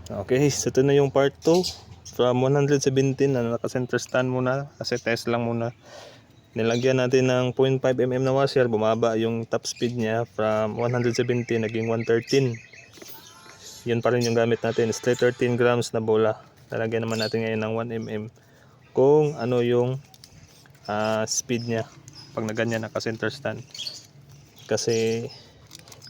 Okay, so ito na yung part 2 from 117 na naka-center stand muna kasi test lang muna. Nilagyan natin ng 0.5 mm na washer, bumaba yung top speed niya from 117 naging 113. Yun pa rin yung gamit natin, straight 13 grams na bola. Lalagyan naman natin ngayon ng 1 mm kung ano yung speed niya pag naganyan naka-center stand. Kasi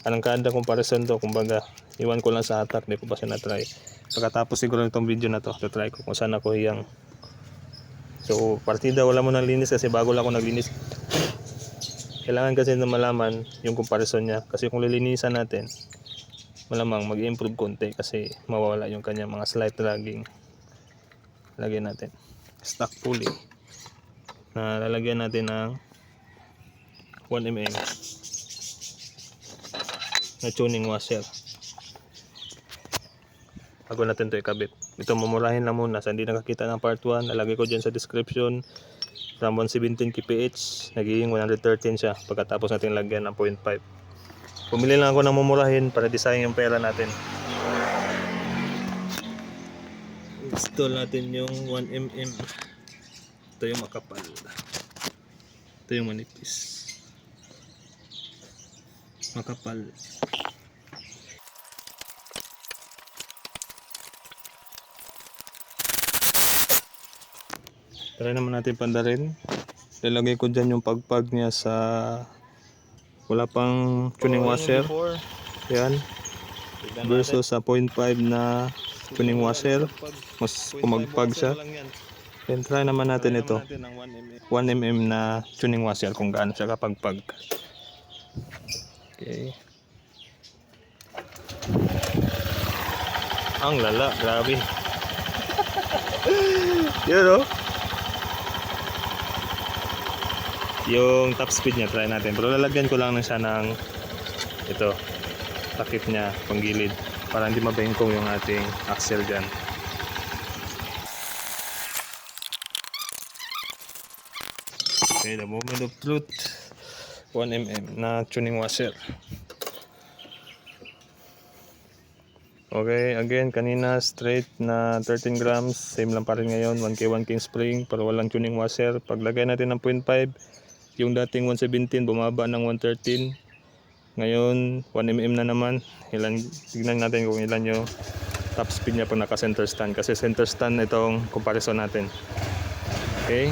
anong kada comparison to, kumbaga iwan ko lang sa attack, di ko pa siya na-try. Pagkatapos siguro nitong video na to, try ko kung saan ako hiyang. So partida wala mo nang linis kasi bago lang ako naglinis. Kailangan kasi na malaman yung comparison niya, kasi kung lilinisan natin malamang mag-improve konti kasi mawawala yung kanya mga slight dragging. Lagyan natin stock pulley na lalagyan natin ng 1 mm na tuning washer bago natin ito ikabit. Ito mumurahin lang muna, sa hindi nakakita ng part 1 lalagay ko dyan sa description. From 117 kph nagiging 113 siya pagkatapos natin lagyan ng 0.5. Pumili lang ako ng mumurahin para design yung pera natin. Install natin yung 1 mm. Ito yung makapal, ito yung manipis, makapal. Try naman natin pandarin. Lalagay ko dyan yung pagpag niya sa wala pang tuning washer. Yan. Versus sa 0.5 na tuning washer. Mas kumagpag siya. Then try naman natin ito. 1 mm na tuning washer kung gaano siya kapagpag. Okay. Ang lala, grabe. Yun o. Yung top speed niya try natin, pero lalagyan ko lang siya ng ito, takip niya panggilid para hindi mabengkong yung ating axle dyan. Okay, the moment of truth, 1 mm na tuning washer. Okay, again kanina straight na 13 grams, same lang pa rin ngayon, 1K spring pero walang tuning washer. Paglagay natin ng 0.5, yung dating 117 bumaba ng 113. Ngayon 1 mm na naman. Tignan natin kung ilan yung top speed niya pag naka center stand, kasi center stand itong comparison natin. Okay,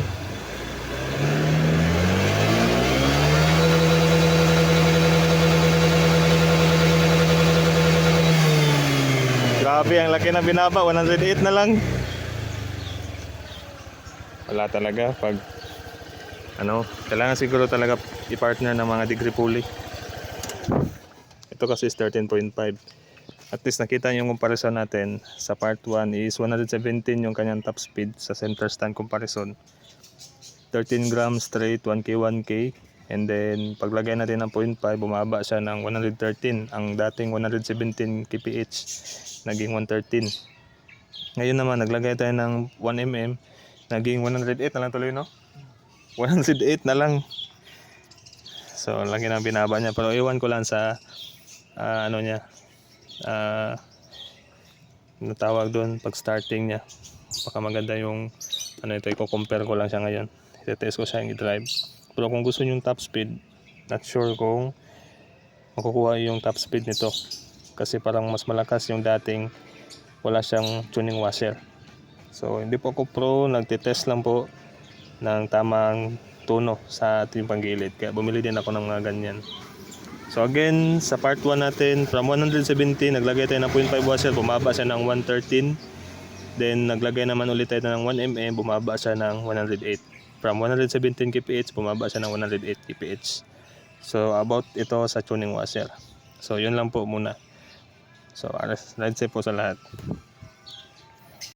grabe ang laki na binaba, 108 na lang. Wala talaga pag kailangan siguro talaga i-partner ng mga degree pulley. Ito kasi is 13.5. At least nakita yung comparison natin sa part 1 is 117 yung kanyang top speed sa center stand comparison. 13 grams straight, 1K. And then paglagay natin ng 0.5, bumaba siya ng 113. Ang dating 117 kph naging 113. Ngayon naman naglagay tayo ng 1 mm, naging 108 na lang tuloy, no? 108 na lang. So lagi na binaba niya, pero iwan ko lang sa niya, natawag doon pag starting niya. Baka maganda yung ito, i-compare ko lang siya ngayon, i-test ko siya yung i-drive. Pero kung gusto niyo yung top speed, not sure kung makukuha yung top speed nito kasi parang mas malakas yung dating wala siyang tuning washer. So hindi po ako pro, nagtitest lang po ng tamang tono sa ating panggilid, kaya bumili din ako ng mga ganyan. So again, sa part 1 natin, from 117 naglagay tayo ng 0.5 washer, bumaba siya ng 113. Then naglagay naman ulit tayo ng 1 mm, bumaba siya ng 108. From 117 kph bumaba siya ng 108 kph. So about ito sa tuning washer. So yun lang po muna. So ride safe po sa lahat.